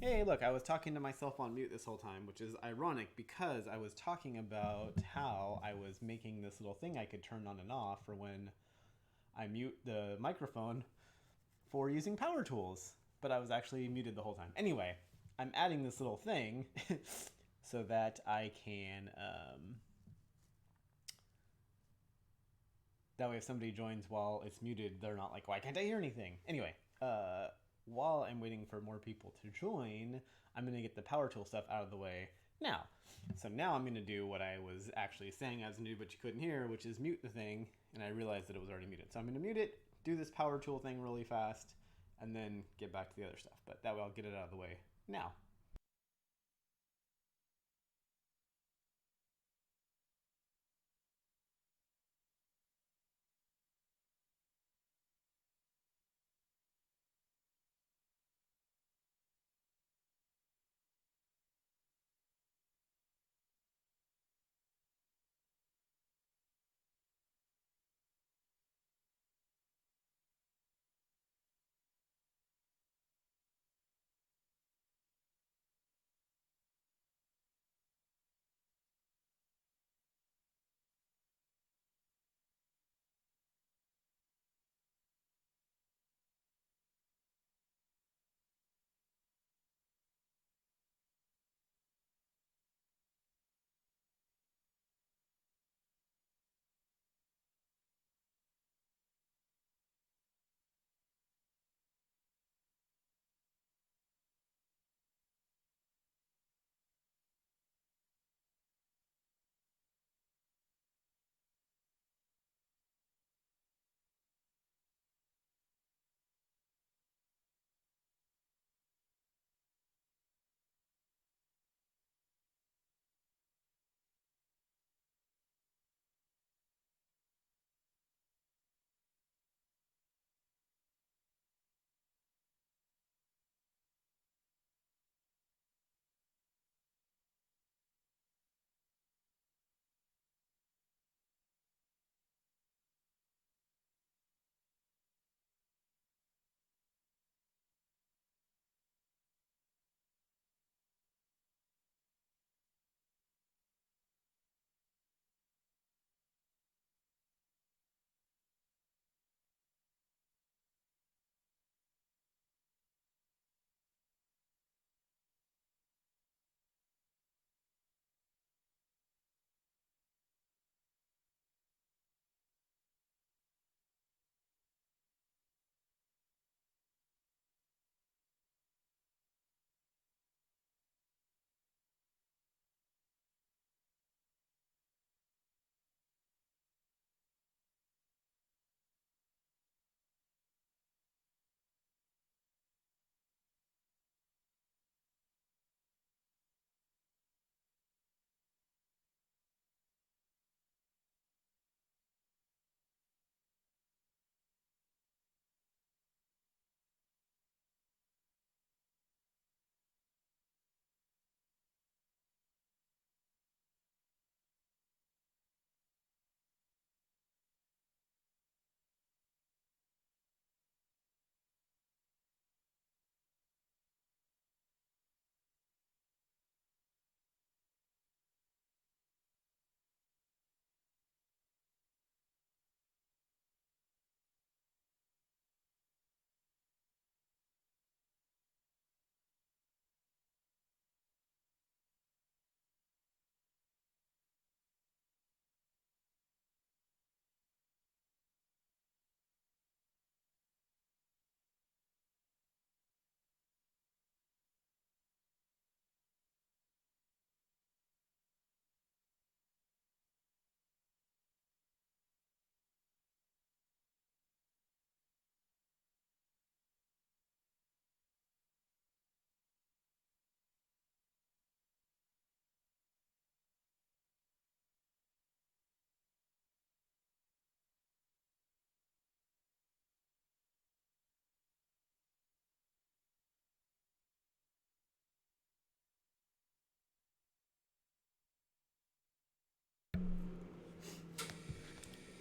Hey, look, I was talking to myself on mute this whole time, which is ironic because I was talking about how I was making this little thing I could turn on and off for when I mute the microphone for using power tools, but I was actually muted the whole time. Anyway, I'm adding this little thing so that I can. That way, if somebody joins while it's muted, they're not like, why can't I hear anything? Anyway, while I'm waiting for more people to join, I'm going to get the power tool stuff out of the way now. So now I'm going to do what I was actually saying I was going to do, but you couldn't hear, which is mute the thing, and I realized that it was already muted. So I'm going to mute it, do this power tool thing really fast, and then get back to the other stuff. But that way I'll get it out of the way now.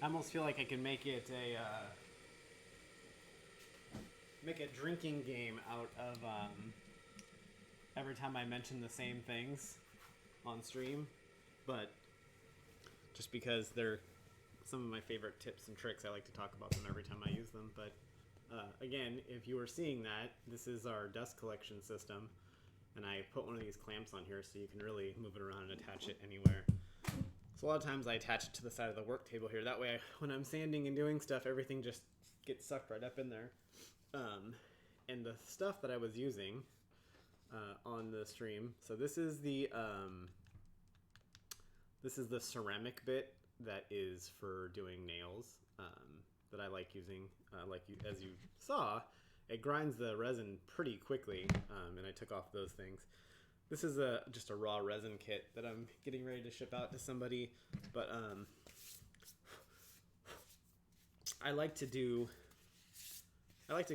I almost feel like I can make a drinking game out of every time I mention the same things on stream, but just because they're some of my favorite tips and tricks, I like to talk about them every time I use them. But again, if you were seeing that, this is our dust collection system, and I put one of these clamps on here so you can really move it around and attach it anywhere. So a lot of times I attach it to the side of the work table here. That way, when I'm sanding and doing stuff, everything just gets sucked right up in there. And the stuff that I was using on the stream. So this is the ceramic bit that is for doing nails that I like using. As you saw, it grinds the resin pretty quickly, and I took off those things. This is just a raw resin kit that I'm getting ready to ship out to somebody, but I like to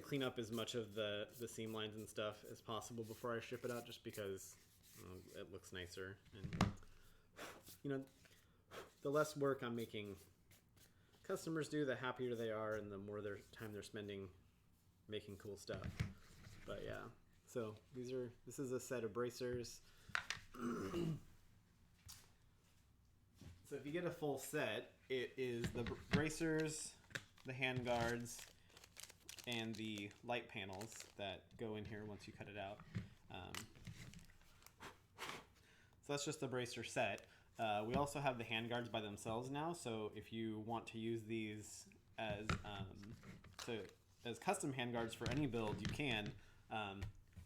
clean up as much of the seam lines and stuff as possible before I ship it out, just because it looks nicer, and the less work I'm making customers do, the happier they are, and the more time they're spending making cool stuff. But yeah, so this is a set of bracers. So if you get a full set, it is the bracers, the hand guards, and the light panels that go in here once you cut it out. So that's just the bracer set. We also have the hand guards by themselves now, so if you want to use these as custom hand guards for any build, you can.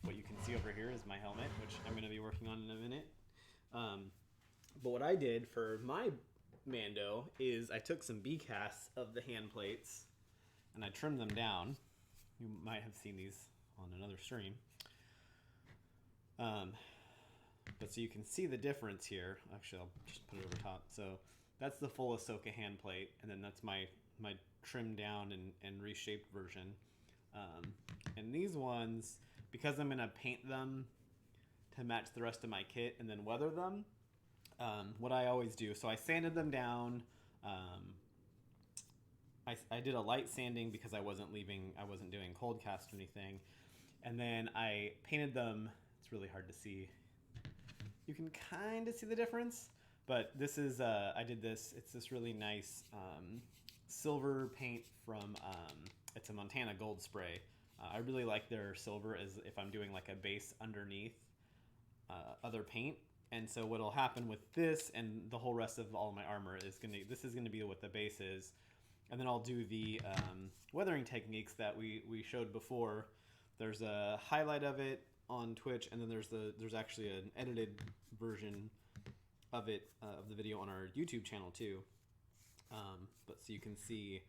What you can see over here is my helmet, which I'm going to be working on in a minute. But what I did for my Mando is I took some B-casts of the hand plates and I trimmed them down. You might have seen these on another stream. But so you can see the difference here. Actually, I'll just put it over top. So that's the full Ahsoka hand plate, and then that's my trimmed down and reshaped version. And these ones, because I'm going to paint them to match the rest of my kit and then weather them, what I always do, so I sanded them down. I did a light sanding because I wasn't doing cold cast or anything. And then I painted them. It's really hard to see. You can kind of see the difference, but this is, I did this, it's this really nice silver paint from, it's a Montana Gold Spray. I really like their silver as if I'm doing like a base underneath other paint. And so what'll happen with this and the whole rest of all my armor is this is gonna be what the base is. And then I'll do the weathering techniques that we showed before. There's a highlight of it on Twitch, and then there's actually an edited version of it of the video on our YouTube channel too. But so you can see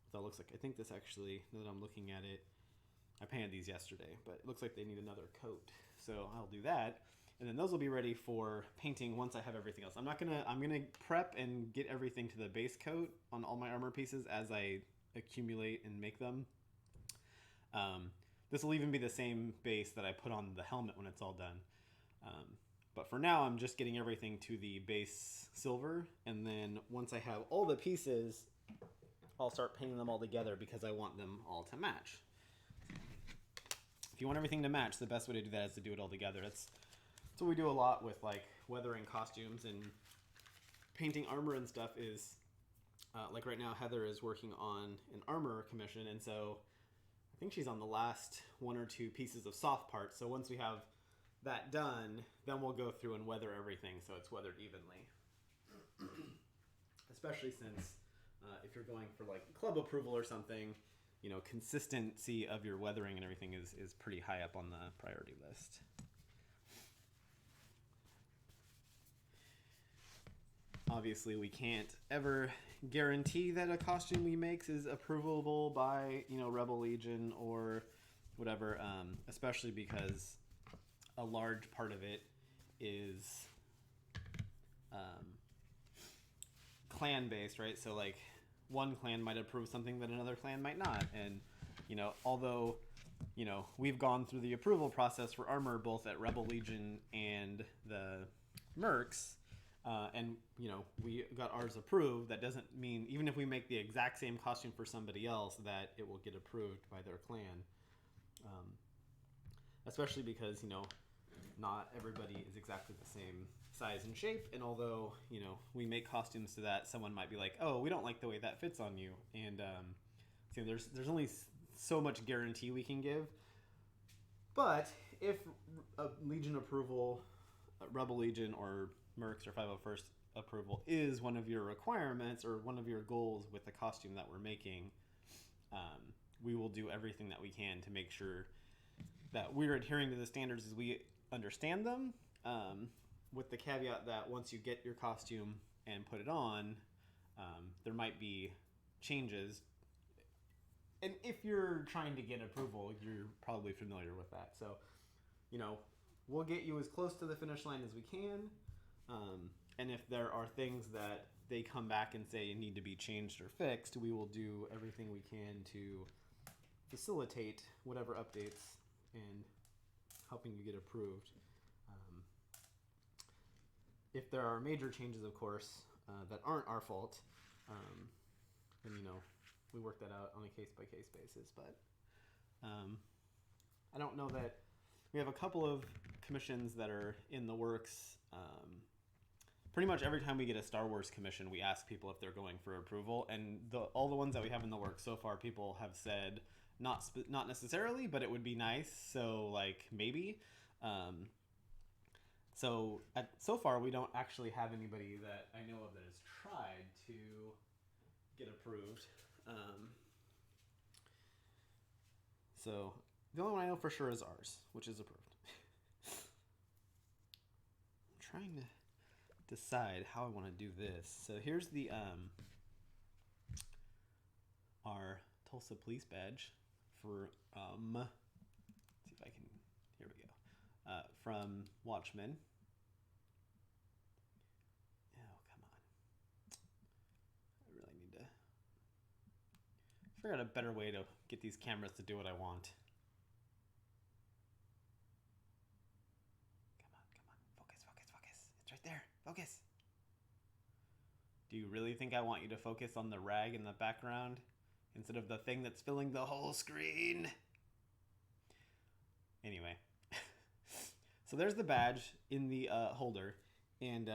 what that looks like. I think this actually, now that I'm looking at it, I painted these yesterday, but it looks like they need another coat. So I'll do that, and then those will be ready for painting once I have everything else. I'm gonna prep and get everything to the base coat on all my armor pieces as I accumulate and make them. This will even be the same base that I put on the helmet when it's all done. But for now, I'm just getting everything to the base silver, and then once I have all the pieces, I'll start painting them all together because I want them all to match. If you want everything to match, the best way to do that is to do it all together. That's what we do a lot with like weathering costumes and painting armor and stuff is, like right now Heather is working on an armor commission, and so I think she's on the last one or two pieces of soft parts. So once we have that done, then we'll go through and weather everything so it's weathered evenly. Especially since if you're going for like club approval or something, consistency of your weathering and everything is pretty high up on the priority list. Obviously, we can't ever guarantee that a costume we make is approvable by, Rebel Legion or whatever, especially because a large part of it is clan-based, right? So, like, one clan might approve something that another clan might not. And, although, we've gone through the approval process for armor both at Rebel Legion and the Mercs, and we got ours approved, that doesn't mean even if we make the exact same costume for somebody else that it will get approved by their clan, especially because not everybody is exactly the same size and shape, and although we make costumes so that someone might be like, oh, we don't like the way that fits on you, and so there's only so much guarantee we can give. But if a Legion approval, Rebel Legion or Mercs or 501st approval is one of your requirements or one of your goals with the costume that we're making, we will do everything that we can to make sure that we're adhering to the standards as we understand them, with the caveat that once you get your costume and put it on, there might be changes. And if you're trying to get approval, you're probably familiar with that. So, we'll get you as close to the finish line as we can. And if there are things that they come back and say need to be changed or fixed, we will do everything we can to facilitate whatever updates and helping you get approved. If there are major changes, of course, that aren't our fault, then we work that out on a case-by-case basis. But I don't know that we have a couple of commissions that are in the works. Pretty much every time we get a Star Wars commission, we ask people if they're going for approval, and all the ones that we have in the works so far, people have said not necessarily, but it would be nice. So maybe. So far, we don't actually have anybody that I know of that has tried to get approved. So the only one I know for sure is ours, which is approved. I'm trying to decide how I want to do this. So here's the our Tulsa police badge for let's see if I can. Here we go. From Watchmen. Oh, come on. I really need to figure out a better way to get these cameras to do what I want. Come on. Focus. It's right there. Focus. Do you really think I want you to focus on the rag in the background instead of the thing that's filling the whole screen? Anyway. So there's the badge in the holder, and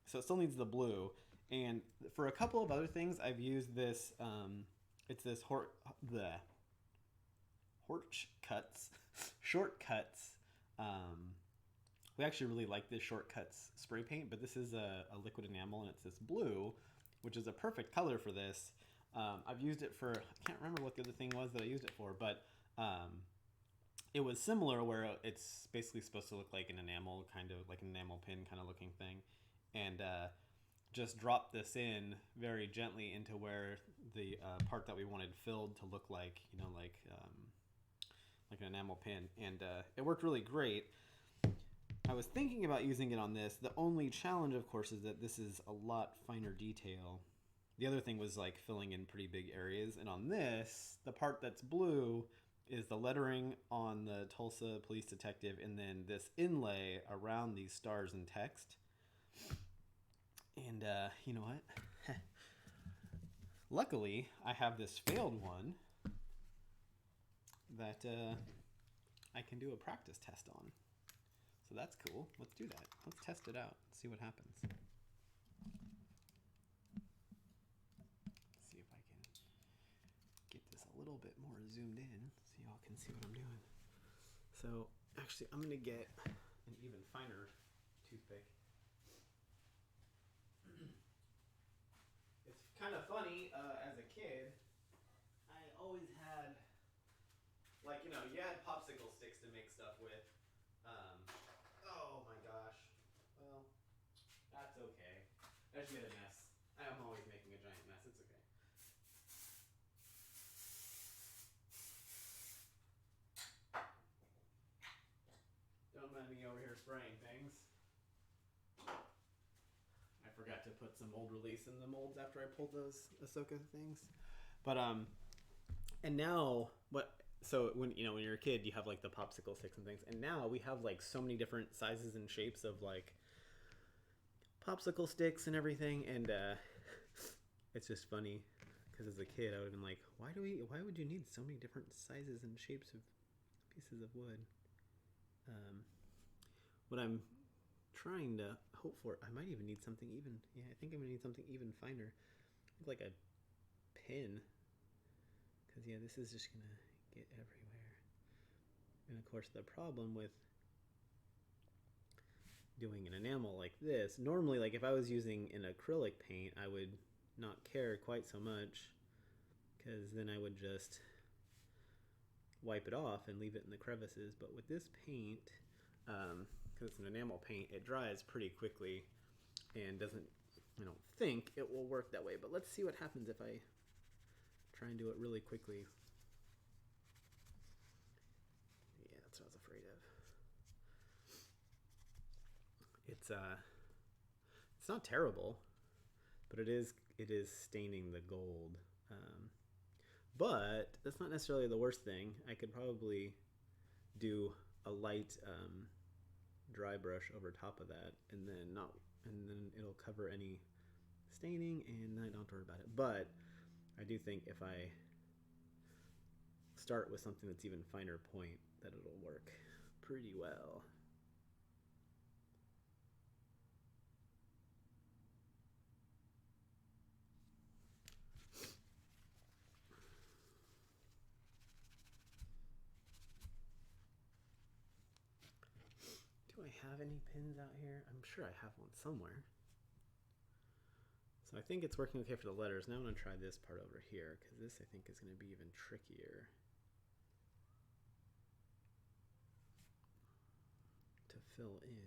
so it still needs the blue. And for a couple of other things, I've used this. It's this shortcuts. We actually really like this shortcuts spray paint, but this is a liquid enamel, and it's this blue, which is a perfect color for this. I've used it for, I can't remember what the other thing was that I used it for, but it was similar where it's basically supposed to look like an enamel, kind of like an enamel pin kind of looking thing. And just drop this in very gently into where the part that we wanted filled to look like, like an enamel pin. And it worked really great. I was thinking about using it on this. The only challenge, of course, is that this is a lot finer detail. The other thing was filling in pretty big areas. And on this, the part that's blue is the lettering on the Tulsa Police Detective, and then this inlay around these stars and text. And you know what? Luckily, I have this failed one that I can do a practice test on. So that's cool. Let's do that. Let's test it out. See what happens. See if I can get this a little bit more zoomed in so y'all can see what I'm doing. So actually, I'm going to get an even finer toothpick. It's kind of funny, as a kid, I always had, you had popsicle sticks to make stuff with. Oh my gosh. Well, that's okay. I just made a mess. I'm always making a giant mess. It's okay. Don't mind me over here spraying things. I forgot to put some old release in the molds after I pulled those Ahsoka things. But and now so when you're a kid, you have the popsicle sticks and things, and now we have so many different sizes and shapes of popsicle sticks and everything, and it's just funny because as a kid I would have been like, why would you need so many different sizes and shapes of pieces of wood? what I'm trying to hope for, I might even need something even. Yeah, I think I'm gonna need something even finer, like a pin. Because yeah, this is just gonna get everywhere. And of course, the problem with doing an enamel like this, normally, like if I was using an acrylic paint, I would not care quite so much, because then I would just wipe it off and leave it in the crevices. But with this paint, because it's an enamel paint, it dries pretty quickly and doesn't, I don't think it will work that way. But let's see what happens if I try and do it really quickly. Yeah, that's what I was afraid of. It's not terrible, but it is staining the gold. But that's not necessarily the worst thing. I could probably do a light dry brush over top of that, and then it'll cover any staining, and I don't have to worry about it. But I do think if I start with something that's even finer point, that it'll work pretty well. Do I have any pins out here? I'm sure I have one somewhere. So I think it's working okay for the letters. Now I'm going to try this part over here, because this I think is going to be even trickier to fill in.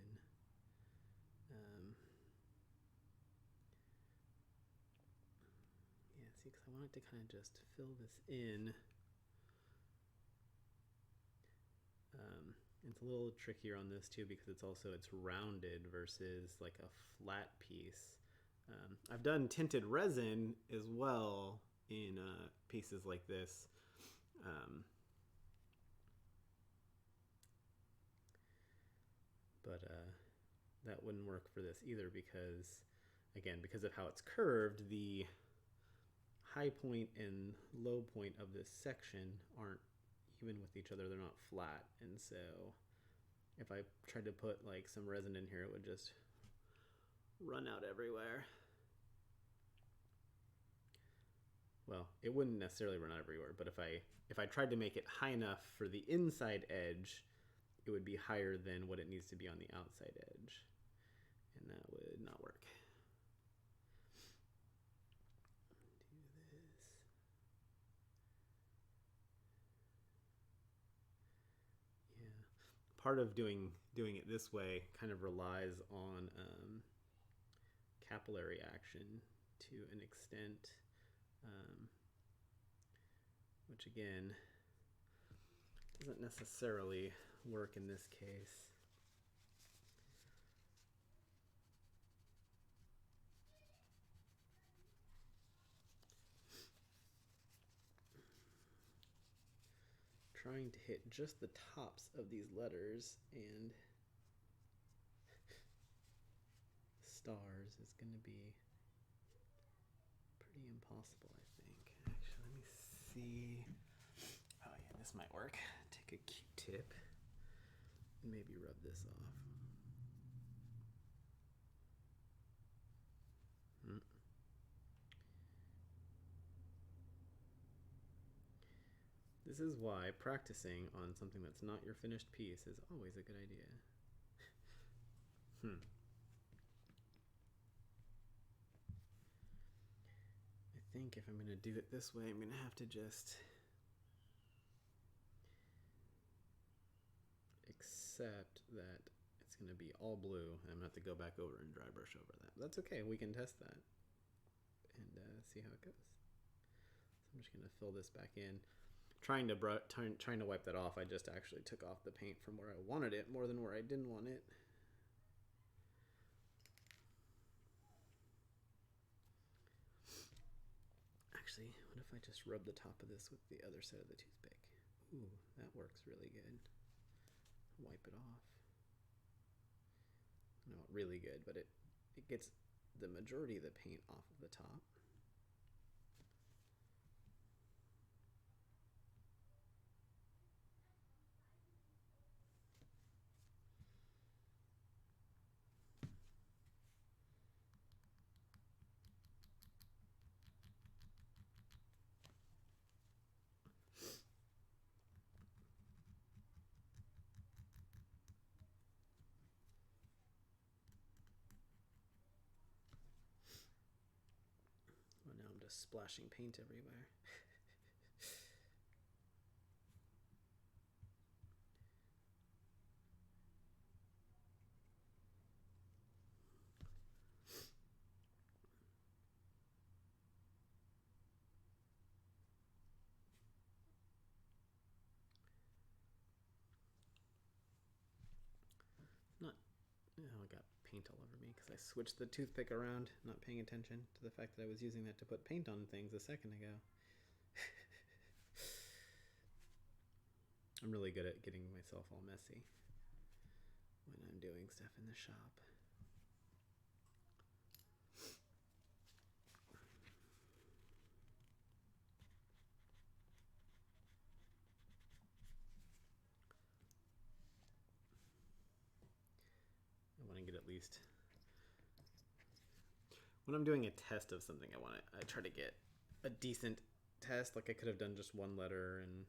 Yeah, see, because I want it to kind of just fill this in. It's a little trickier on this too, because it's rounded versus like a flat piece. I've done tinted resin as well in pieces like this. But that wouldn't work for this either, because again, because of how it's curved, the high point and low point of this section aren't even with each other. They're not flat, and so if I tried to put like some resin in here, it would just run out everywhere. Well, it wouldn't necessarily run out everywhere, but if I tried to make it high enough for the inside edge, it would be higher than what it needs to be on the outside edge, and that would not work. Part of doing it this way kind of relies on capillary action to an extent, which again doesn't necessarily work in this case. Trying to hit just the tops of these letters and stars is going to be pretty impossible, I think. Actually, let me see. Oh yeah, this might work. Take a Q-tip and maybe rub this off. This is why practicing on something that's not your finished piece is always a good idea. I think if I'm going to do it this way, I'm going to have to just accept that it's going to be all blue, and I'm going to have to go back over and dry brush over that. But that's okay. We can test that and see how it goes. So I'm just going to fill this back in. Trying to wipe that off, I just actually took off the paint from where I wanted it more than where I didn't want it. Actually, what if I just rub the top of this with the other side of the toothpick? Ooh, that works really good. Wipe it off. Not really good, but it gets the majority of the paint off of the top. just splashing paint everywhere. Not, oh, I got paint all over me because I switched the toothpick around, not paying attention to the fact that I was using that to put paint on things a second ago. I'm really good at getting myself all messy when I'm doing stuff in the shop. I want to get at least, when I'm doing a test of something, I try to get a decent test. Like I could have done just one letter and,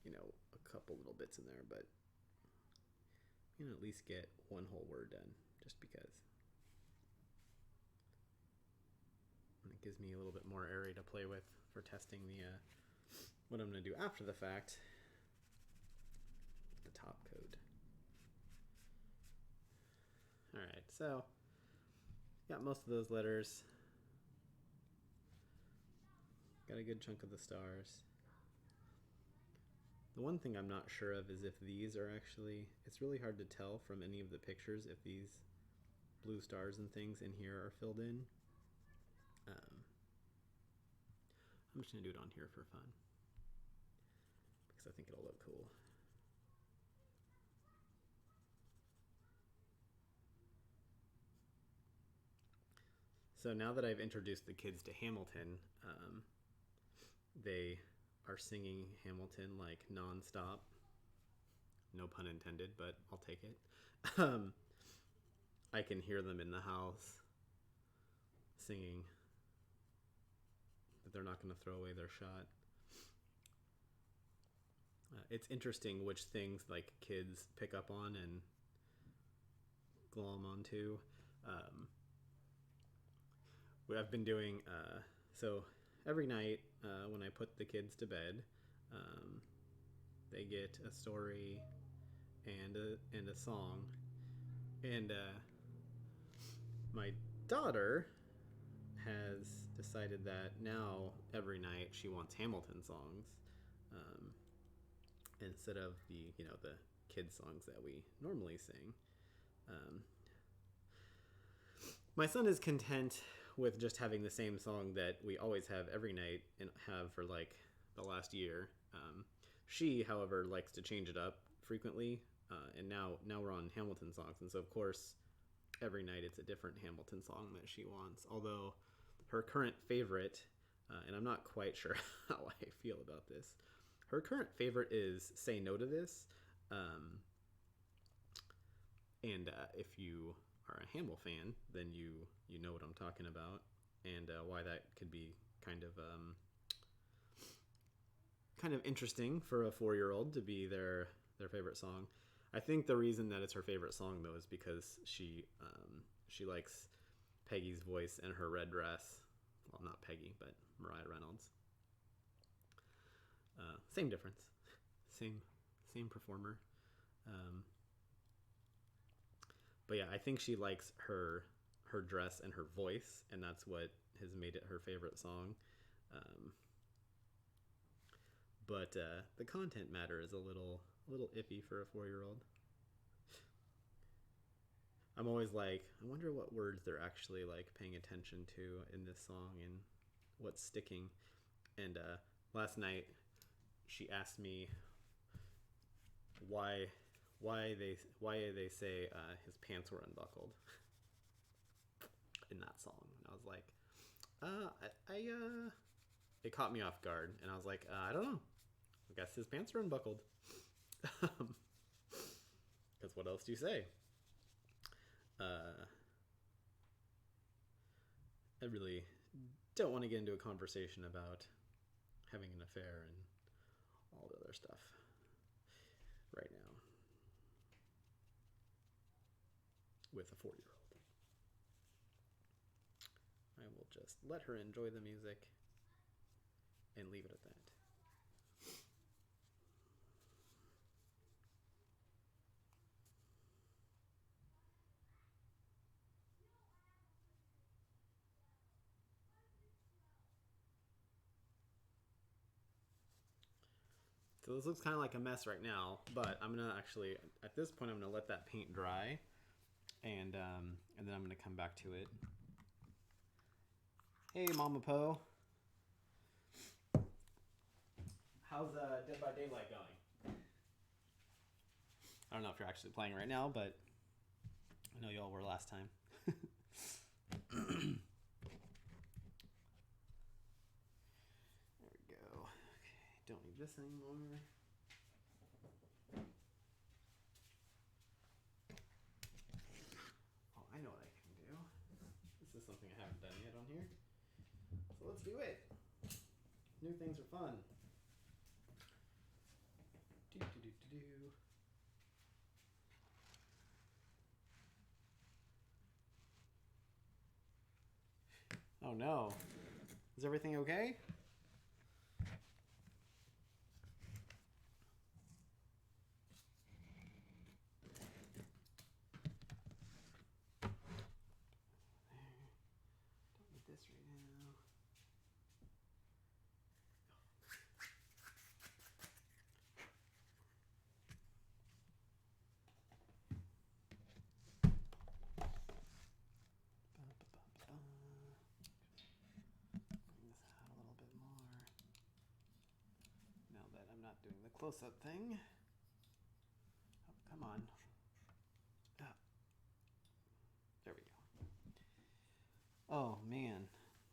you know, a couple little bits in there, but you know, at least get one whole word done, just because. And it gives me a little bit more area to play with for testing the what I'm going to do after the fact, the top code. All right, so got most of those letters. Got a good chunk of the stars. The one thing I'm not sure of is if these are actually, it's really hard to tell from any of the pictures if these blue stars and things in here are filled in. I'm just going to do it on here for fun because I think it'll look cool. So now that I've introduced the kids to Hamilton, they are singing Hamilton like nonstop. No pun intended, but I'll take it. I can hear them in the house singing that they're not going to throw away their shot. It's interesting which things like kids pick up on and glom onto. What I've been doing, so every night when I put the kids to bed, they get a story and a song. And my daughter has decided that now every night she wants Hamilton songs instead of the kids songs that we normally sing. My son is content with just having the same song that we always have every night and have for like the last year. She, however, likes to change it up frequently, and now we're on Hamilton songs, and so of course every night it's a different Hamilton song that she wants. Although her current favorite, and I'm not quite sure how I feel about this, her current favorite is "Say No to This," and if you are a Hamil fan, then you know what I'm talking about, and why that could be kind of interesting for a 4-year-old to be their favorite song. I think the reason that it's her favorite song though is because she likes Peggy's voice and her red dress. Well, not Peggy, but Mariah Reynolds. Same difference, same performer. But yeah, I think she likes her dress and her voice, and that's what has made it her favorite song. But the content matter is a little iffy for a 4-year-old. I'm always like, I wonder what words they're actually like paying attention to in this song and what's sticking. And last night she asked me why they say his pants were unbuckled in that song. And I was like, it caught me off guard, and I was like, I don't know. I guess his pants are unbuckled. Because what else do you say? I really don't want to get into a conversation about having an affair and all the other stuff right now with a 4-year-old. I will just let her enjoy the music and leave it at that. So this looks kind of like a mess right now, but I'm gonna actually, at this point, I'm gonna let that paint dry, and then I'm gonna come back to it. Hey, Mama Poe. How's Dead by Daylight going? I don't know if you're actually playing right now, but I know y'all were last time. There we go. Okay, don't need this anymore. Oh, I know what I can do. This is something I haven't done yet on here. So let's do it. New things are fun. Oh no. Is everything okay? Don't need this right now. Doing the close-up thing. Oh, come on. There we go. Oh man,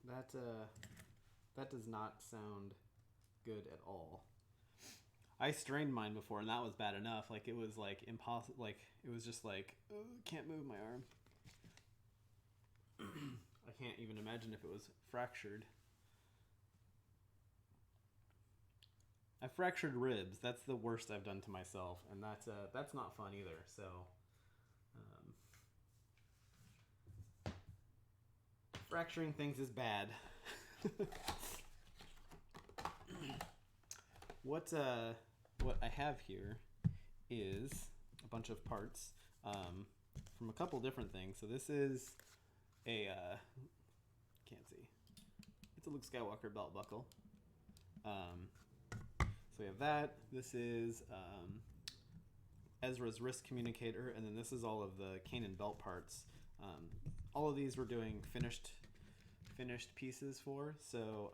that does not sound good at all. I strained mine before, and that was bad enough. Like it was like impossible. Like it was just like can't move my arm. I can't even imagine if it was fractured. I fractured ribs. That's the worst I've done to myself, and that's not fun either. So, fracturing things is bad. What I have here is a bunch of parts from a couple different things. So this is a can't see. It's a Luke Skywalker belt buckle. So we have that. This is Ezra's wrist communicator, and then this is all of the Kanan belt parts. All of these we're doing finished pieces for. So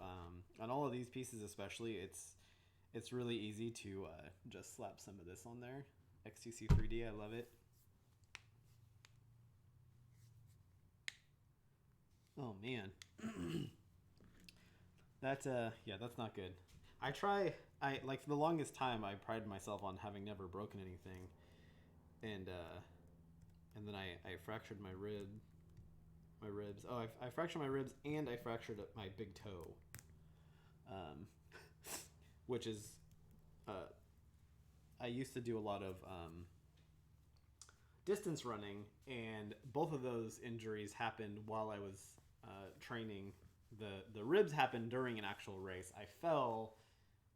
on all of these pieces especially, it's really easy to just slap some of this on there. XTC 3D, I love it. Oh man. That's not good. I like for the longest time I prided myself on having never broken anything, and then I fractured my ribs. Oh, I fractured my ribs and I fractured my big toe, which is I used to do a lot of distance running, and both of those injuries happened while I was training. The ribs happened during an actual race. I fell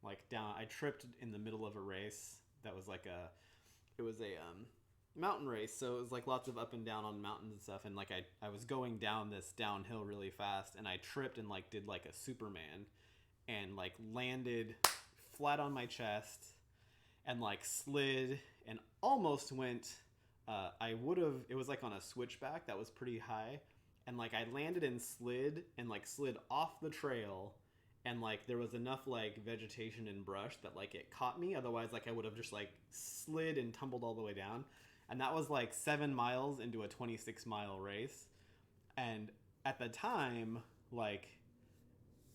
like down. I tripped in the middle of a race that was like it was a mountain race, so it was like lots of up and down on mountains and stuff, and like I was going down this downhill really fast, and I tripped and like did like a Superman and like landed flat on my chest and like slid and almost went it was like on a switchback that was pretty high, and like I landed and slid off the trail, and like there was enough like vegetation and brush that like it caught me. Otherwise, like I would have just like slid and tumbled all the way down. And that was like 7 miles into a 26-mile race. And at the time, like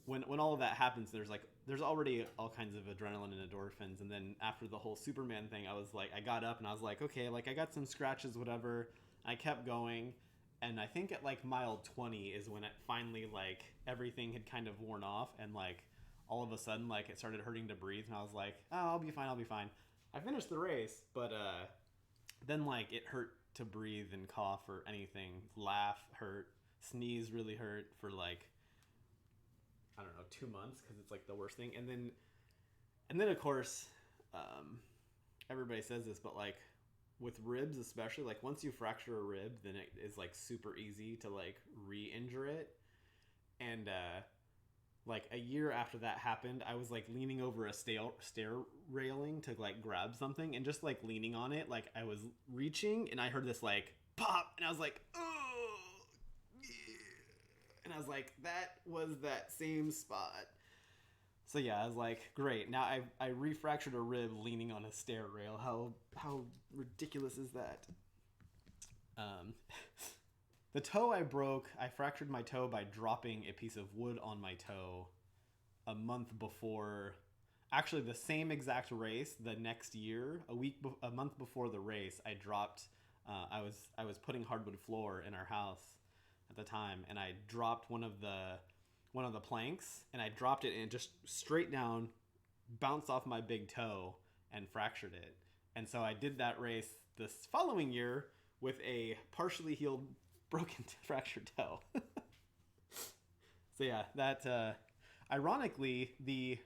when all of that happens, there's already all kinds of adrenaline and endorphins. And then after the whole Superman thing, I got up and I was like, okay, like I got some scratches, whatever. I kept going. And I think at like mile 20 is when it finally like everything had kind of worn off, and like all of a sudden like it started hurting to breathe, and I was like, oh, I'll be fine. I finished the race, but then like it hurt to breathe and cough or anything. Laugh hurt, sneeze really hurt for like I don't know, 2 months because it's like the worst thing. And then of course, everybody says this, but like with ribs especially, like once you fracture a rib, then it is like super easy to like re-injure it. And like a year after that happened, I was like leaning over a stair railing to like grab something, and just like leaning on it, like I was reaching, and I heard this like pop, and I was like, oh, yeah. And I was like, that was that same spot. So yeah, I was like, great. Now I refractured a rib leaning on a stair rail. How ridiculous is that? The toe I broke, I fractured my toe by dropping a piece of wood on my toe a month before, actually the same exact race the next year, a month before the race, I dropped, I was putting hardwood floor in our house at the time, and I dropped one of the planks, and I dropped it and just straight down, bounced off my big toe and fractured it. And so I did that race this following year with a partially healed, broken, fractured toe. So yeah, that ironically, the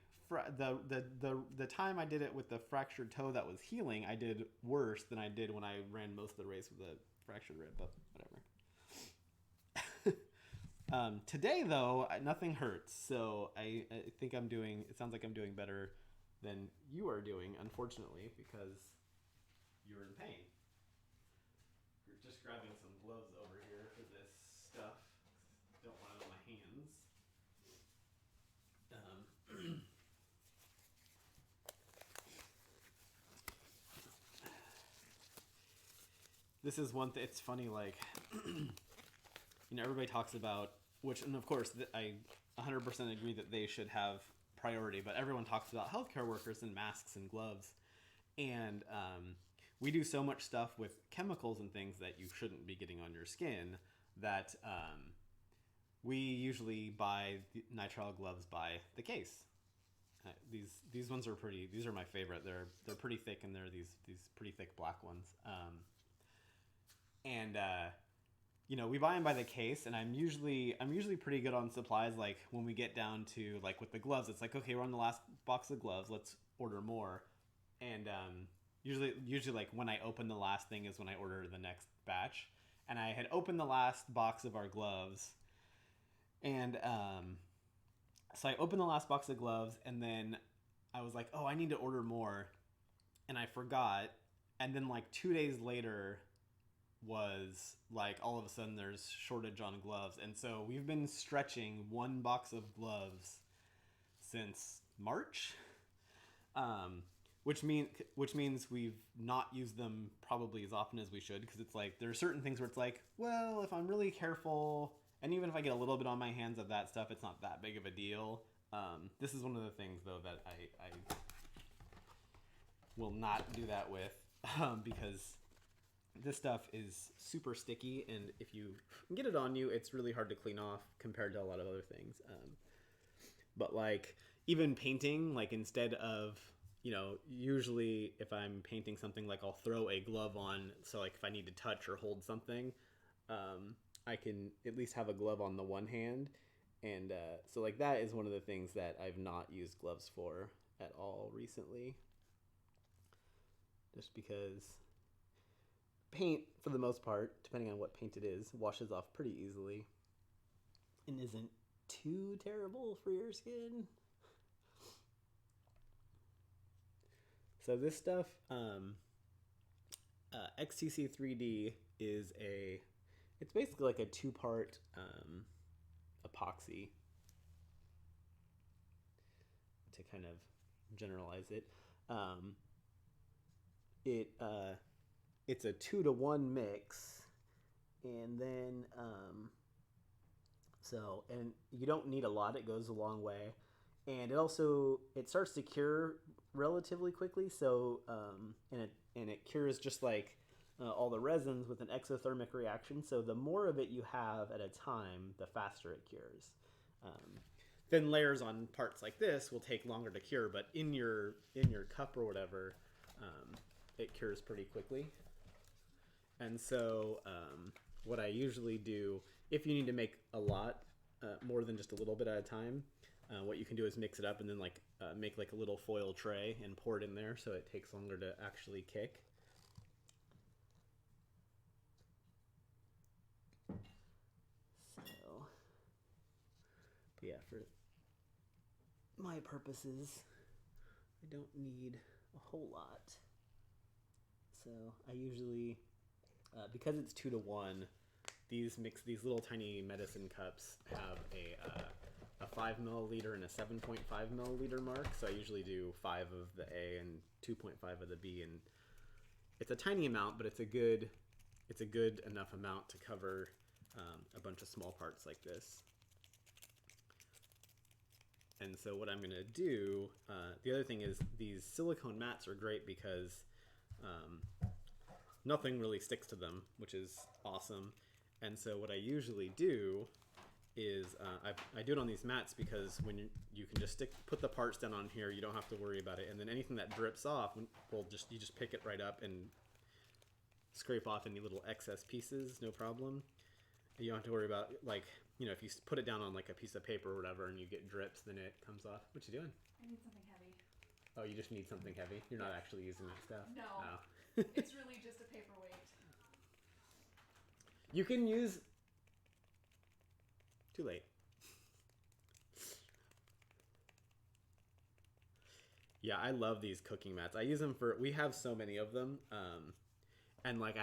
time I did it with the fractured toe that was healing, I did worse than I did when I ran most of the race with a fractured rib, but whatever. Today though, nothing hurts, so I think it sounds like I'm doing better than you are doing, unfortunately, because you're in pain. You're just grabbing some gloves over here for this stuff. Don't want it on my hands. This is one thing. It's funny, like, everybody talks about, and of course, I 100% agree that they should have priority, but everyone talks about healthcare workers and masks and gloves. And we do so much stuff with chemicals and things that you shouldn't be getting on your skin that we usually buy nitrile gloves by the case. These ones are pretty. These are my favorite. They're pretty thick, and they're these pretty thick black ones. We buy them by the case, and I'm usually pretty good on supplies. Like when we get down to like with the gloves, it's like, okay, we're on the last box of gloves. Let's order more. And usually like when I open the last thing is when I order the next batch. And I had opened the last box of our gloves, and so I opened the last box of gloves, and then I was like, oh, I need to order more, and I forgot. And then like 2 days later was like all of a sudden there's shortage on gloves, and so we've been stretching one box of gloves since March, which means we've not used them probably as often as we should, because it's like there are certain things where it's like, well, if I'm really careful, and even if I get a little bit on my hands of that stuff, it's not that big of a deal. This is one of the things though that I will not do that with, because this stuff is super sticky, and if you get it on you, it's really hard to clean off compared to a lot of other things. But like even painting, like instead of, usually if I'm painting something, like I'll throw a glove on, so like if I need to touch or hold something, I can at least have a glove on the one hand. And so like that is one of the things that I've not used gloves for at all recently, just because paint, for the most part, depending on what paint it is, washes off pretty easily and isn't too terrible for your skin. So this stuff, XTC 3D is it's basically like a 2-part epoxy, to kind of generalize it. It's a 2-to-1 mix, and then and you don't need a lot. It goes a long way, and it starts to cure relatively quickly. So and it cures just like all the resins with an exothermic reaction. So the more of it you have at a time, the faster it cures. Thin layers on parts like this will take longer to cure, but in your cup or whatever, it cures pretty quickly. And so what I usually do, if you need to make a lot, more than just a little bit at a time, what you can do is mix it up and then like make like a little foil tray and pour it in there so it takes longer to actually kick. So, but yeah, for my purposes, I don't need a whole lot. So I usually, because it's 2-to-1, these little tiny medicine cups have a 5 milliliter and a 7.5 milliliter mark. So I usually do 5 of the A and 2.5 of the B, and it's a tiny amount, but it's a good enough amount to cover a bunch of small parts like this. And so what I'm going to do, the other thing is these silicone mats are great because nothing really sticks to them, which is awesome. And so what I usually do is I do it on these mats because when you can just put the parts down on here, you don't have to worry about it. And then anything that drips off, you just pick it right up and scrape off any little excess pieces, no problem. You don't have to worry about, like, you know, if you put it down on like a piece of paper or whatever and you get drips, then it comes off. What you doing? I need something heavy. Oh, you just need something heavy? You're not actually using that stuff? No. Oh. It's really just a paperweight. You can use... Too late. Yeah, I love these cooking mats. I use them we have so many of them. And like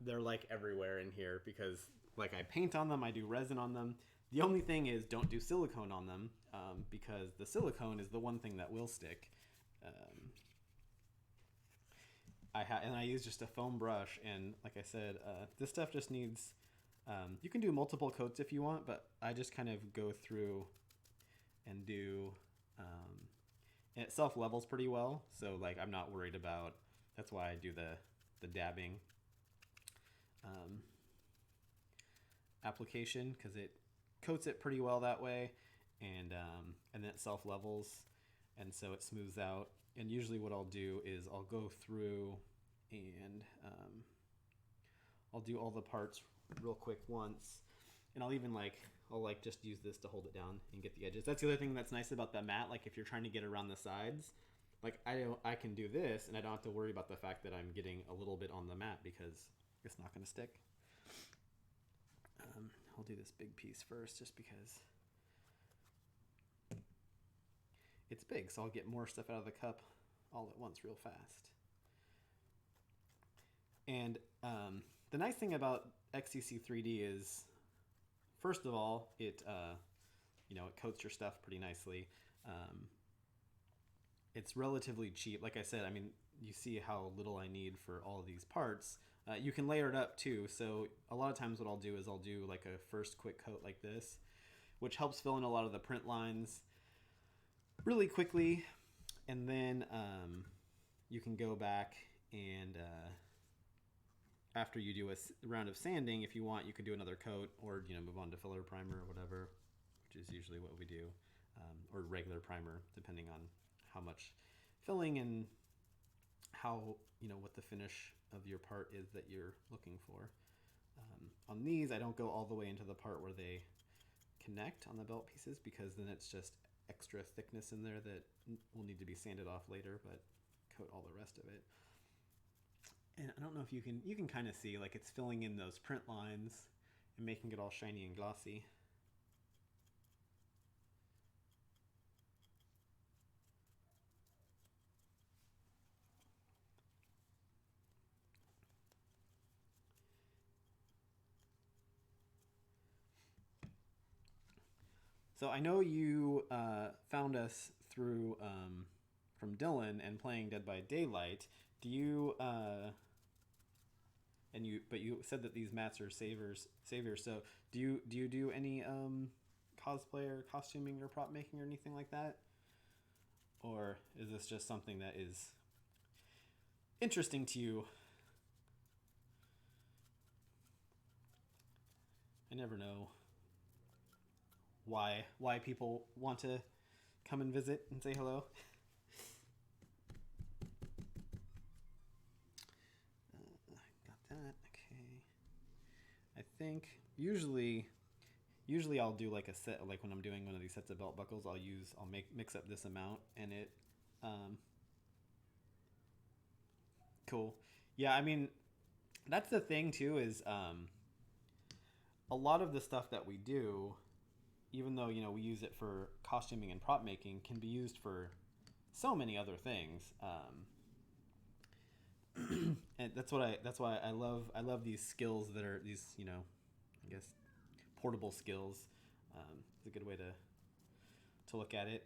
they're like everywhere in here because like I paint on them, I do resin on them. The only thing is don't do silicone on them because the silicone is the one thing that will stick. I use just a foam brush, and like I said, this stuff just needs, you can do multiple coats if you want, but I just kind of go through and do, and it self-levels pretty well, so like I'm not worried about, that's why I do the dabbing application, because it coats it pretty well that way, and then it self-levels, and so it smooths out. And usually what I'll do is I'll go through and I'll do all the parts real quick once, and I'll just use this to hold it down and get the edges. That's the other thing that's nice about the mat. Like if you're trying to get around the sides, like I can do this and I don't have to worry about the fact that I'm getting a little bit on the mat because it's not going to stick. I'll do this big piece first just because it's big, so I'll get more stuff out of the cup all at once real fast. And the nice thing about XCC 3D is, first of all, it coats your stuff pretty nicely. It's relatively cheap. Like I said, I mean, you see how little I need for all of these parts. You can layer it up too. So a lot of times what I'll do is I'll do like a first quick coat like this, which helps fill in a lot of the print lines really quickly. And then you can go back and after you do a round of sanding, if you want, you can do another coat or, move on to filler primer or whatever, which is usually what we do, or regular primer, depending on how much filling and how, what the finish of your part is that you're looking for. On these, I don't go all the way into the part where they connect on the belt pieces because then it's just extra thickness in there that will need to be sanded off later, but coat all the rest of it. And I don't know if you can kind of see, like it's filling in those print lines and making it all shiny and glossy. So I know you found us through from Dylan and playing Dead by Daylight. Do you but you said that these mats are saviors. So do you do any cosplay or costuming or prop making or anything like that? Or is this just something that is interesting to you? I never know why people want to come and visit and say hello. Got that. Okay. I think usually usually I'll do like a set, like when I'm doing one of these sets of belt buckles, I'll mix up this amount, and it, cool. Yeah, I mean, that's the thing too, is a lot of the stuff that we do, even though we use it for costuming and prop making, can be used for so many other things. And that's why I love these skills that are these, I guess, portable skills. It's a good way to look at it.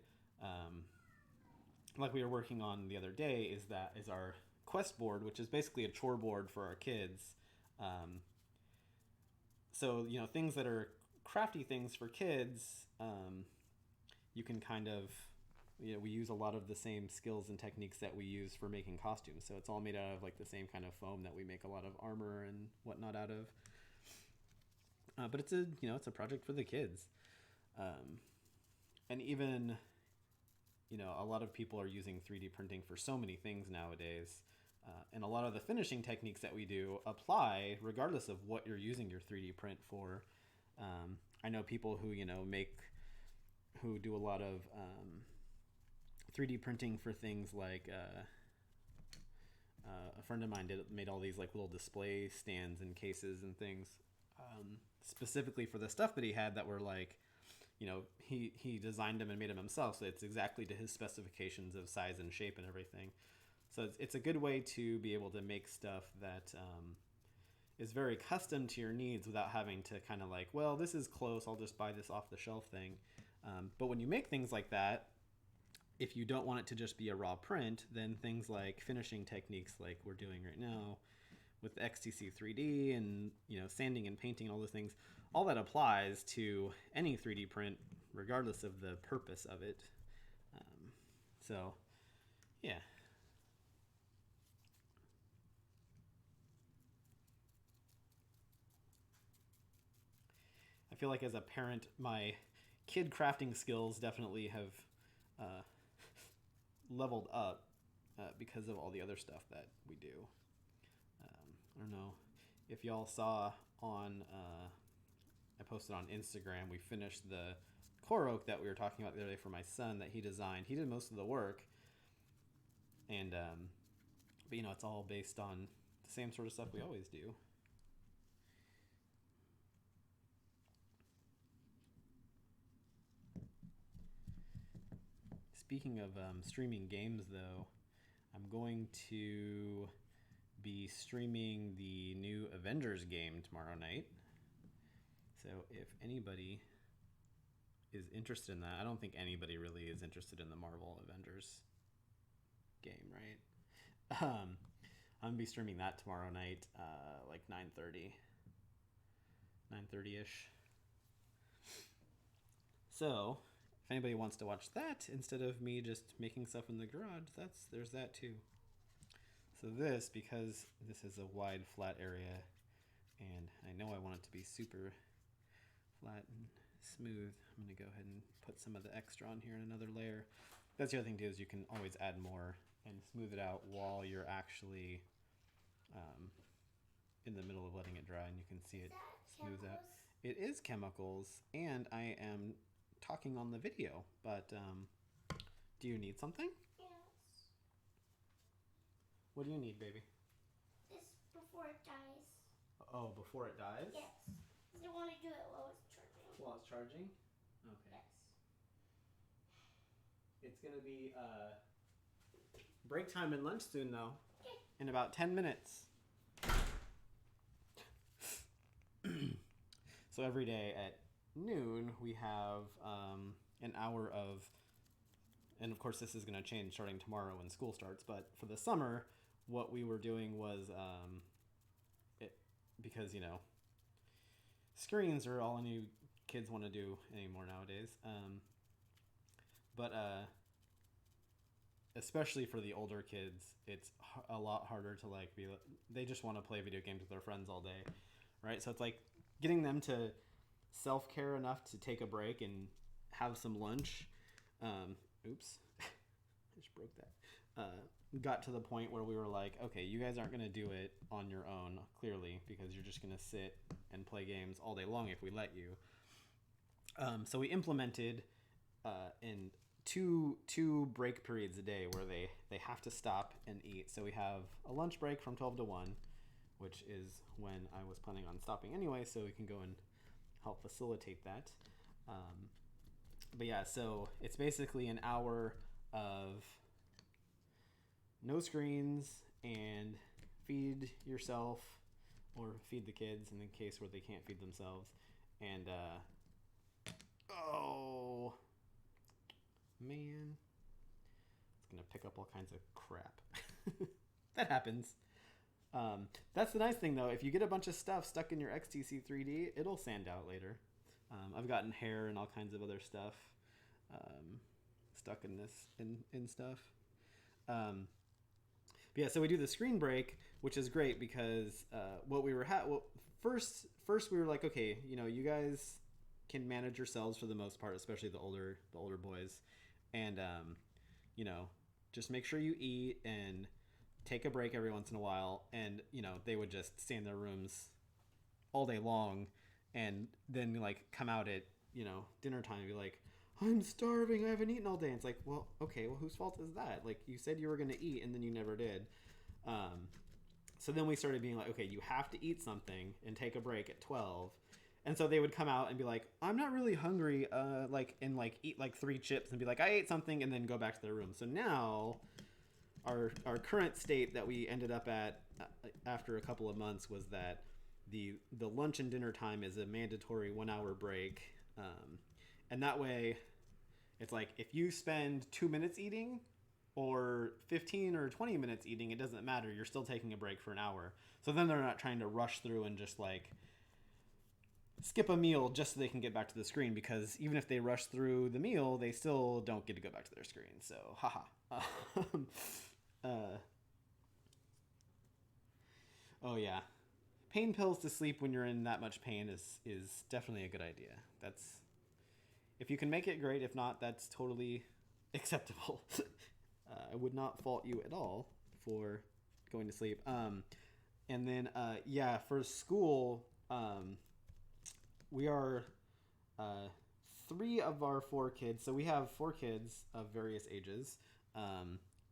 Like we were working on the other day is our quest board, which is basically a chore board for our kids. So things that are crafty things for kids, you can kind of, we use a lot of the same skills and techniques that we use for making costumes. So it's all made out of like the same kind of foam that we make a lot of armor and whatnot out of. But it's a project for the kids. And even, a lot of people are using 3D printing for so many things nowadays. And a lot of the finishing techniques that we do apply regardless of what you're using your 3D print for. I know people who, who do a lot of 3D printing for things like, a friend of mine made all these like little display stands and cases and things, specifically for the stuff that he had that were like, he designed them and made them himself. So it's exactly to his specifications of size and shape and everything. So it's a good way to be able to make stuff that is very custom to your needs without having to kind of like, well, this is close, I'll just buy this off the shelf thing. But when you make things like that, if you don't want it to just be a raw print, then things like finishing techniques like we're doing right now with XTC 3D and sanding and painting and all those things, all that applies to any 3D print regardless of the purpose of it. So yeah. I feel like as a parent, my kid crafting skills definitely have leveled up because of all the other stuff that we do. I don't know if y'all saw on, I posted on Instagram, we finished the core oak that we were talking about the other day for my son that he designed. He did most of the work. And, but it's all based on the same sort of stuff we always do. Speaking of streaming games, though, I'm going to be streaming the new Avengers game tomorrow night. So if anybody is interested in that, I don't think anybody really is interested in the Marvel Avengers game, right? I'm going to be streaming that tomorrow night, like 9:30-ish. So if anybody wants to watch that instead of me just making stuff in the garage, there's that too. So because this is a wide flat area and I know I want it to be super flat and smooth, I'm going to go ahead and put some of the extra on here in another layer. That's the other thing too, is you can always add more and smooth it out while you're actually in the middle of letting it dry, and you can see it smooth out. It is chemicals, and I am talking on the video, but do you need something? Yes. What do you need, baby? This before it dies. Oh, before it dies? Yes. I want to do it while it's charging. While it's charging? Okay. Yes. It's going to be break time and lunch soon, though. Okay. In about 10 minutes. So every day at noon, we have an hour of, and of course this is going to change starting tomorrow when school starts, but for the summer, what we were doing was, because, screens are all any kids want to do anymore nowadays. But especially for the older kids, it's a lot harder to they just want to play video games with their friends all day, right? So it's like getting them to self-care enough to take a break and have some lunch. Oops, I just broke that. Got to the point where we were like, okay, you guys aren't going to do it on your own, clearly, because you're just going to sit and play games all day long if we let you. So we implemented in two break periods a day where they have to stop and eat. So we have a lunch break from 12 to 1, which is when I was planning on stopping anyway, so we can go and help facilitate that. But yeah, so it's basically an hour of no screens and feed yourself or feed the kids in the case where they can't feed themselves. And oh man, it's gonna pick up all kinds of crap. That happens. That's the nice thing though. If you get a bunch of stuff stuck in your XTC 3D, it'll sand out later. I've gotten hair and all kinds of other stuff stuck in this in stuff. But yeah, so we do the screen break, which is great because what we were first we were like, okay, you guys can manage yourselves for the most part, especially the older boys, and just make sure you eat and take a break every once in a while. And they would just stay in their rooms all day long, and then like come out at dinner time and be like, I'm starving, I haven't eaten all day. And it's like, well, okay, well, whose fault is that? Like, you said you were going to eat and then you never did. So then we started being like, okay, you have to eat something and take a break at 12. And so they would come out and be like, I'm not really hungry, eat like 3 chips and be like, I ate something, and then go back to their room. So now our current state that we ended up at after a couple of months was that the lunch and dinner time is a mandatory 1 hour break. And that way it's like, if you spend 2 minutes eating or 15 or 20 minutes eating, it doesn't matter. You're still taking a break for an hour. So then they're not trying to rush through and just like skip a meal just so they can get back to the screen, because even if they rush through the meal, they still don't get to go back to their screen. So, haha. Oh yeah. Pain pills to sleep when you're in that much pain is definitely a good idea. If you can make it, great. If not, that's totally acceptable. I would not fault you at all for going to sleep. And then, for school, we are 3 of our 4 kids. So we have 4 kids of various ages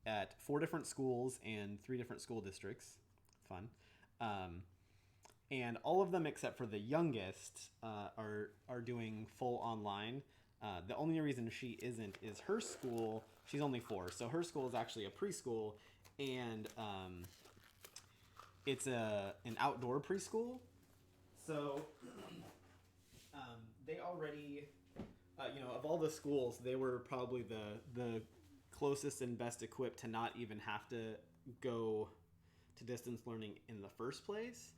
at 4 different schools and 3 different school districts. Fun. And all of them except for the youngest are doing full online. The only reason she isn't is her school. She's only 4, so her school is actually a preschool, and it's an outdoor preschool. So they already, of all the schools, they were probably the closest and best equipped to not even have to go to distance learning in the first place.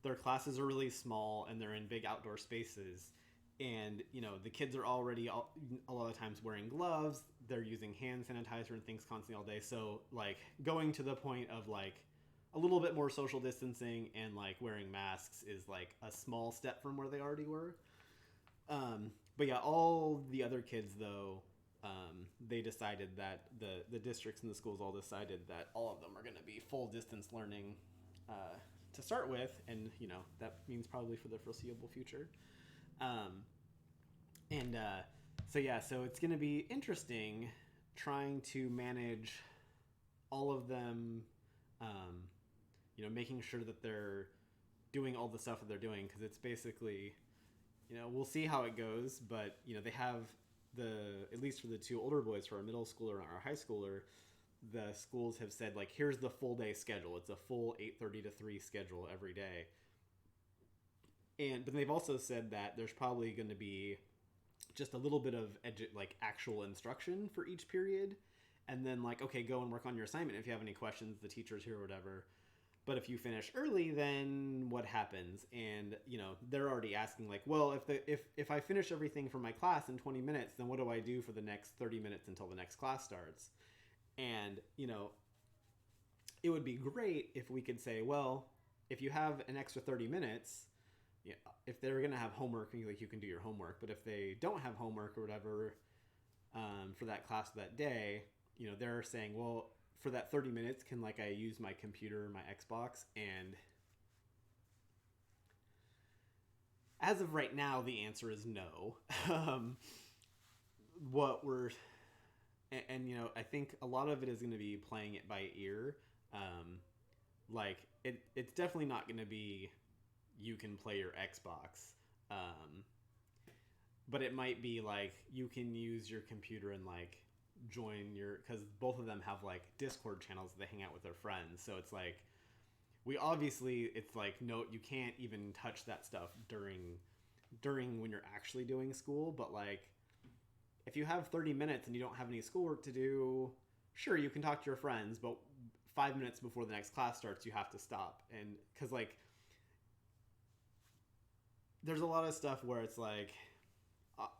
Their classes are really small and they're in big outdoor spaces, and the kids are already a lot of times wearing gloves. They're using hand sanitizer and things constantly all day, so like going to the point of like a little bit more social distancing and like wearing masks is like a small step from where they already were. But yeah, all the other kids though, they decided that the districts and the schools all decided that all of them are going to be full distance learning to start with, and that means probably for the foreseeable future. So it's going to be interesting trying to manage all of them, making sure that they're doing all the stuff that they're doing, because it's basically, we'll see how it goes, but they have at least for the 2 older boys, for our middle schooler and our high schooler, the schools have said like, here's the full day schedule. It's a full 8:30 to 3 schedule every day. But they've also said that there's probably going to be just a little bit of actual instruction for each period, and then like, okay, go and work on your assignment. If you have any questions, the teacher's here or whatever. But if you finish early, then what happens? And they're already asking like, well, if I finish everything for my class in 20 minutes, then what do I do for the next 30 minutes until the next class starts? And it would be great if we could say, well, if you have an extra 30 minutes, if they're going to have homework, you can do your homework. But if they don't have homework or whatever for that class that day, they're saying, well, for that 30 minutes, can I use my computer, my Xbox, and as of right now, the answer is no. What we're and I think a lot of it is going to be playing it by ear. Like it's definitely not going to be you can play your Xbox, but it might be like you can use your computer and like join your, because both of them have like Discord channels that they hang out with their friends. So it's like it's like no, you can't even touch that stuff during when you're actually doing school, but like if you have 30 minutes and you don't have any schoolwork to do, sure, you can talk to your friends, but 5 minutes before the next class starts, you have to stop. And because like there's a lot of stuff where it's like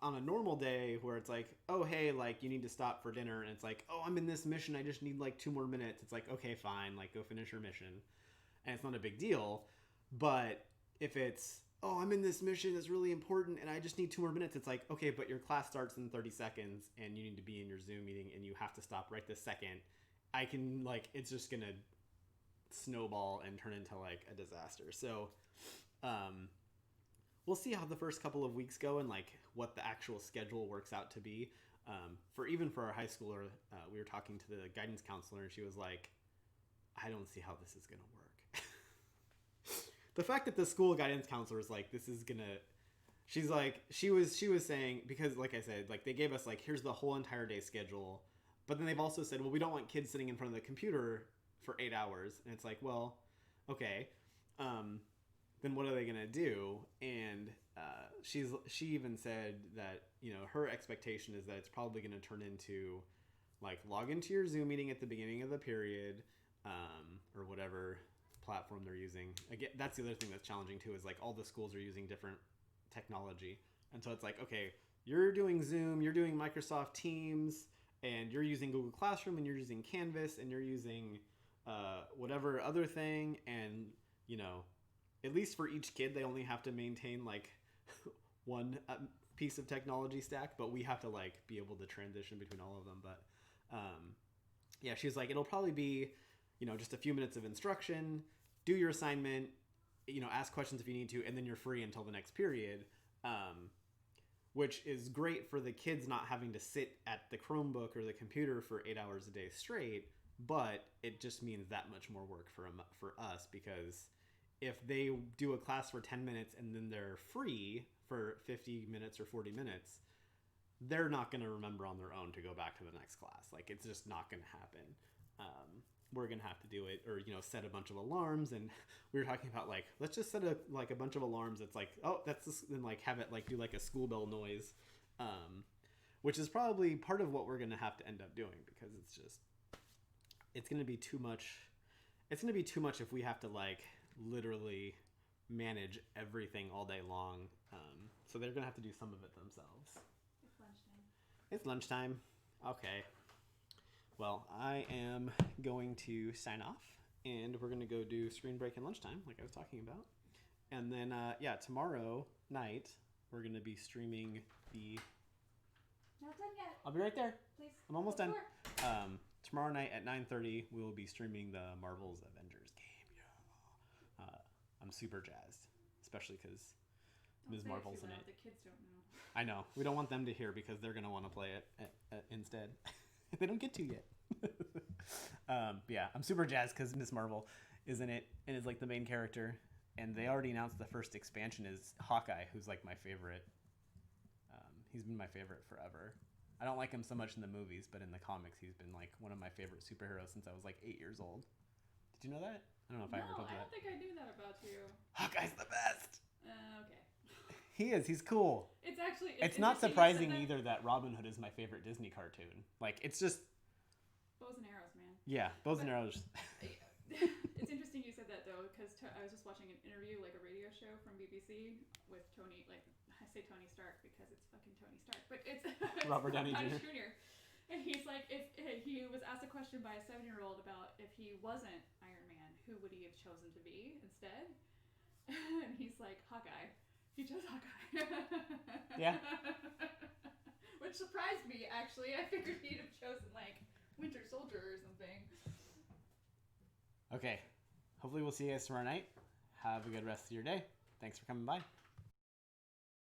on a normal day where it's like, oh, hey, like you need to stop for dinner. And it's like, oh, I'm in this mission. I just need like 2 more minutes. It's like, okay, fine. Like go finish your mission. And it's not a big deal. But if it's, oh, I'm in this mission that's really important and I just need 2 more minutes. It's like, okay, but your class starts in 30 seconds and you need to be in your Zoom meeting and you have to stop right this second. I can like, it's just going to snowball and turn into like a disaster. So, we'll see how the first couple of weeks go and like what the actual schedule works out to be. For our high schooler, we were talking to the guidance counselor and she was like, I don't see how this is going to work. The fact that the school guidance counselor is like, this is going to, she's like, she was saying, because like I said, like they gave us like, here's the whole entire day schedule. But then they've also said, well, we don't want kids sitting in front of the computer for 8 hours. And it's like, well, okay. Then what are they going to do? And she even said that, her expectation is that it's probably going to turn into like log into your Zoom meeting at the beginning of the period, or whatever platform they're using. Again, that's the other thing that's challenging too, is like all the schools are using different technology. And so it's like, okay, you're doing Zoom, you're doing Microsoft Teams, and you're using Google Classroom, and you're using Canvas, and you're using whatever other thing. And, at least for each kid, they only have to maintain like one piece of technology stack, but we have to like be able to transition between all of them. But yeah, she's like, it'll probably be, just a few minutes of instruction, do your assignment, ask questions if you need to, and then you're free until the next period. Which is great for the kids not having to sit at the Chromebook or the computer for 8 hours a day straight, but it just means that much more work for us, because if they do a class for 10 minutes and then they're free for 50 minutes or 40 minutes, they're not going to remember on their own to go back to the next class. Like, it's just not going to happen. We're going to have to do it, or, set a bunch of alarms. And we were talking about like, let's just set a bunch of alarms. It's like, oh, that's this, and like have it like do like a school bell noise, which is probably part of what we're going to have to end up doing, because it's going to be too much. It's going to be too much if we have to like literally manage everything all day long. So they're going to have to do some of it themselves. It's lunchtime. It's lunchtime. Okay. Well, I am going to sign off, and we're going to go do screen break and lunchtime, like I was talking about. And then, tomorrow night, we're going to be streaming the... Not done yet. I'll be right there. Please. I'm almost Go done. for it. Tomorrow night at 9:30, we will be streaming the Marvel's Avengers game. Yeah. I'm super jazzed, especially because Ms. Marvel's in it. The kids don't know. I know. We don't want them to hear, because they're going to want to play it instead. They don't get to yet. Yeah, I'm super jazzed because Ms. Marvel is in it and is like the main character. And they already announced the first expansion is Hawkeye, who's like my favorite. He's been my favorite forever. I don't like him so much in the movies, but in the comics, he's been like one of my favorite superheroes since I was like 8 years old. Did you know that? I don't know if I ever told you that. I don't think I knew that about you. Hawkeye's the best. Okay. He is. He's cool. It's actually... It's not surprising either that Robin Hood is my favorite Disney cartoon. Like, it's just... Bows and arrows, man. Yeah, bows and arrows. It's interesting you said that, though, because I was just watching an interview, like a radio show from BBC with Tony, like, I say Tony Stark because it's fucking Tony Stark, but it's Robert Downey Jr. And he's like, if he was asked a question by a 7-year-old about if he wasn't Iron Man, who would he have chosen to be instead? And he's like, Hawkeye. He chose Hawkeye. Yeah. Which surprised me, actually. I figured he'd have chosen, like, Winter Soldier or something. Okay. Hopefully we'll see you guys tomorrow night. Have a good rest of your day. Thanks for coming by.